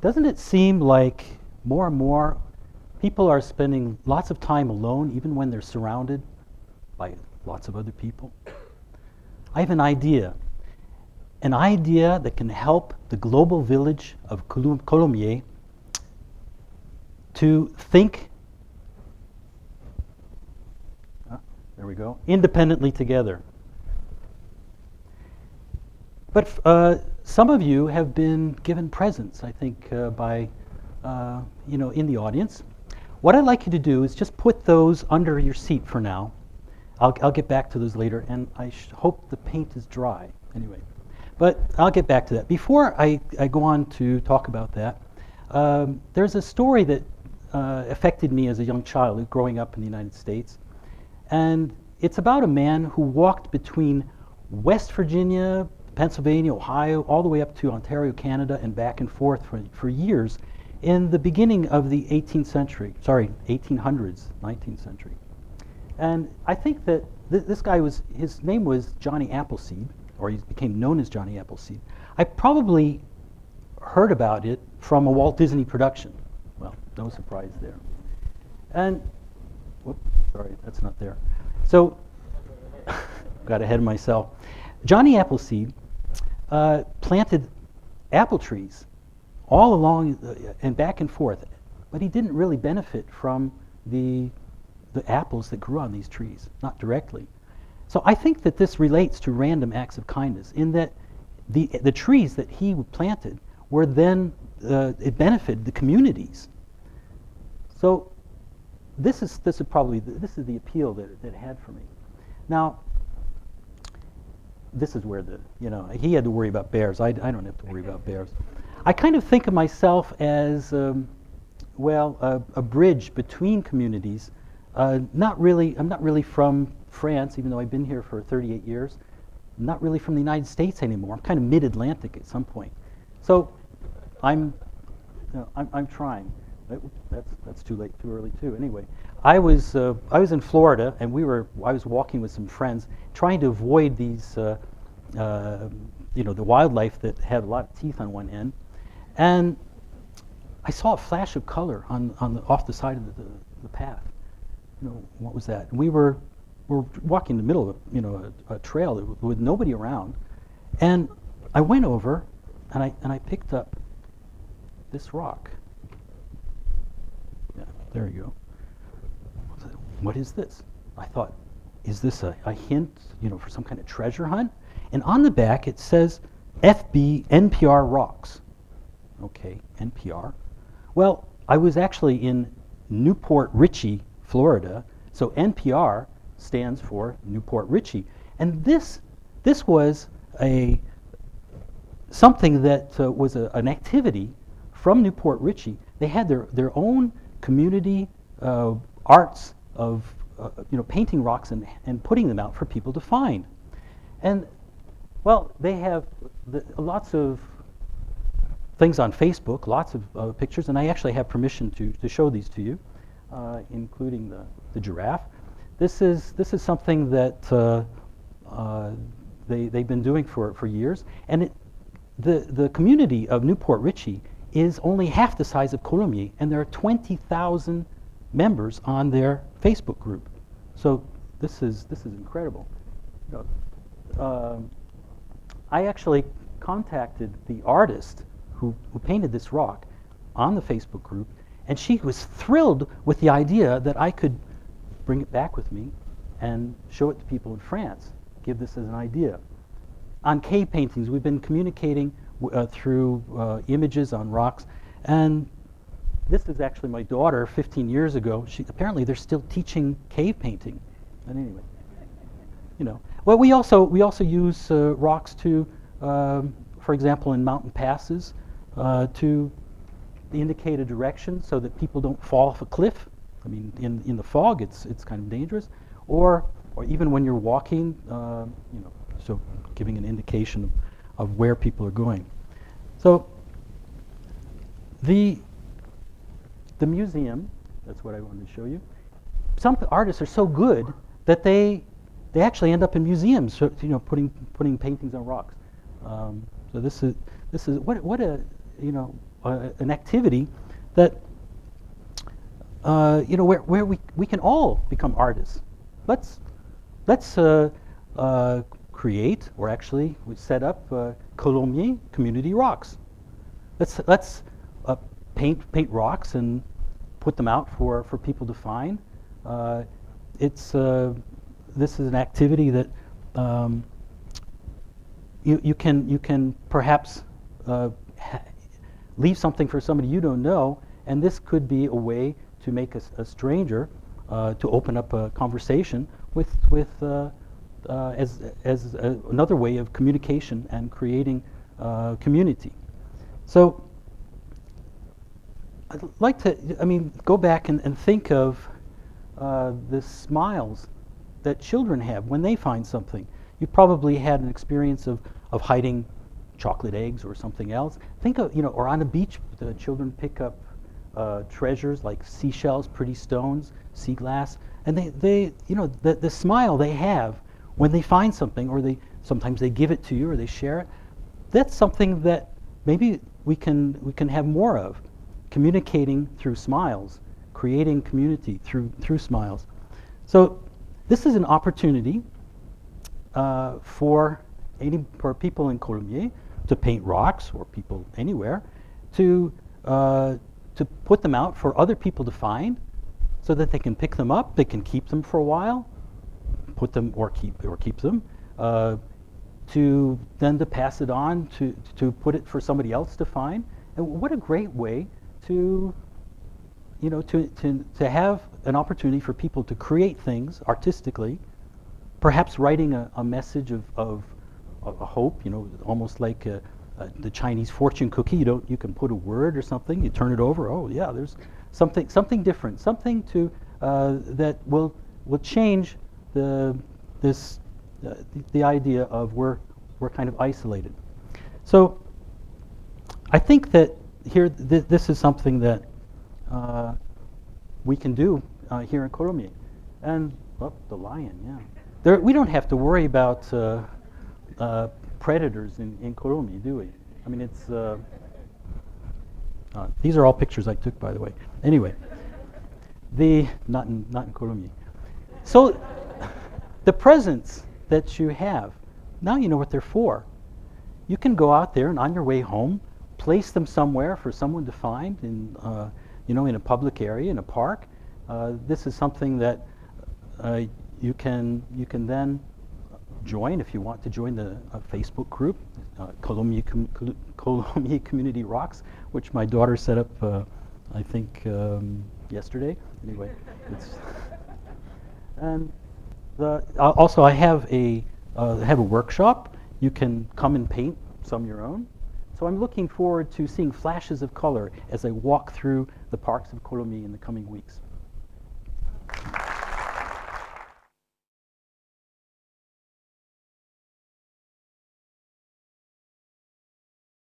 Doesn't it seem like more and more people are spending lots of time alone, even when they're surrounded by lots of other people? I have an idea that can help the global village of Colomiers to think, there we go, independently together. But some of you have been given presents, I think, by, in the audience. What I'd like you to do is just put those under your seat for now. I'll get back to those later, and I hope the paint is dry anyway. But I'll get back to that. Before I go on to talk about that, there's a story that affected me as a young child growing up in the United States. And it's about a man who walked between West Virginia, Pennsylvania, Ohio, all the way up to Ontario, Canada, and back and forth for years in the beginning of the 1800s, 19th century. And I think that this guy his name was Johnny Appleseed, or he became known as Johnny Appleseed. I probably heard about it from a Walt Disney production. Well, no surprise there. And, whoops, sorry, that's not there. So, got ahead of myself. Johnny Appleseed planted apple trees all along and back and forth, but he didn't really benefit from the apples that grew on these trees, not directly. So I think that this relates to random acts of kindness in that the trees that he planted were then, it benefited the communities. So this is the appeal that it had for me. Now, this is where he had to worry about bears. I don't have to worry about bears. I kind of think of myself as, a bridge between communities. I'm not really from France, even though I've been here for 38 years. I'm not really from the United States anymore. I'm kind of mid-Atlantic at some point. So I'm trying. That's too late, too early too. Anyway, I was in Florida, and I was walking with some friends, trying to avoid these, the wildlife that had a lot of teeth on one end, and I saw a flash of color off the side of the path. What was that? And we're walking in the middle of a trail with nobody around, and I went over and I picked up this rock. Yeah, there you go. What is this? I thought, is this a hint, for some kind of treasure hunt? And on the back it says FB NPR rocks. Okay, NPR. Well, I was actually in Newport Richey, Florida, so NPR stands for Newport Richey, and this was something that was an activity from Newport Richey. They had their own community arts of painting rocks and putting them out for people to find. And well, they have lots of things on Facebook, lots of pictures, and I actually have permission to show these to you, including the giraffe. This is something that they've been doing for years, and the community of Newport Richey is only half the size of Colomiers, and there are 20,000 members on their Facebook group. So this is incredible. I actually contacted the artist who painted this rock on the Facebook group, and she was thrilled with the idea that I could bring it back with me and show it to people in France, give this as an idea. On cave paintings, we've been communicating through images on rocks, and this is actually my daughter 15 years ago. Apparently they're still teaching cave painting. And anyway, well, we also use rocks to, for example, in mountain passes, to indicate a direction so that people don't fall off a cliff. I mean, in the fog, it's kind of dangerous, or even when you're walking, so giving an indication of where people are going. So the museum, that's what I wanted to show you. Some artists are so good that they actually end up in museums, so, putting paintings on rocks. So this is what an activity that you know, where we can all become artists. Let's create, or actually we set up Colomiers Community Rocks. Let's paint rocks and put them out for people to find. This is an activity that you can perhaps leave something for somebody you don't know, and this could be a way to make a stranger to open up a conversation with as another way of communication and creating community. So I'd like to, go back and think of the smiles that children have when they find something. You probably had an experience of hiding chocolate eggs or something else. Think of, or on a beach, the children pick up treasures like seashells, pretty stones, sea glass, and the smile they have when they find something, or sometimes they give it to you or they share it. That's something that maybe we can have more of, communicating through smiles, creating community through smiles. So this is an opportunity for people in Colomiers to paint rocks, or people anywhere, to put them out for other people to find, so that they can pick them up, they can keep them for a while, put them or keep them, to pass it on, to put it for somebody else to find. And what a great way to have an opportunity for people to create things artistically, perhaps writing a message of hope, almost like the Chinese fortune cookie. You can put a word or something, you turn it over, oh yeah, there's something different, something to that will change the idea of we're kind of isolated. So I think that here this is something that we can do here in Colomiers. And the lion, yeah. We don't have to worry about predators in Colomiers, do we? It's these are all pictures I took, by the way. Anyway, not in Colomiers. So the presents that you have, now you know what they're for. You can go out there and on your way home, place them somewhere for someone to find in in a public area, in a park. This is something that you can then join if you want to join the Facebook group, Colomiers Community Rocks, which my daughter set up, I think, yesterday. Anyway, and also I have a workshop. You can come and paint some of your own. So I'm looking forward to seeing flashes of color as I walk through the parks of Colomiers in the coming weeks.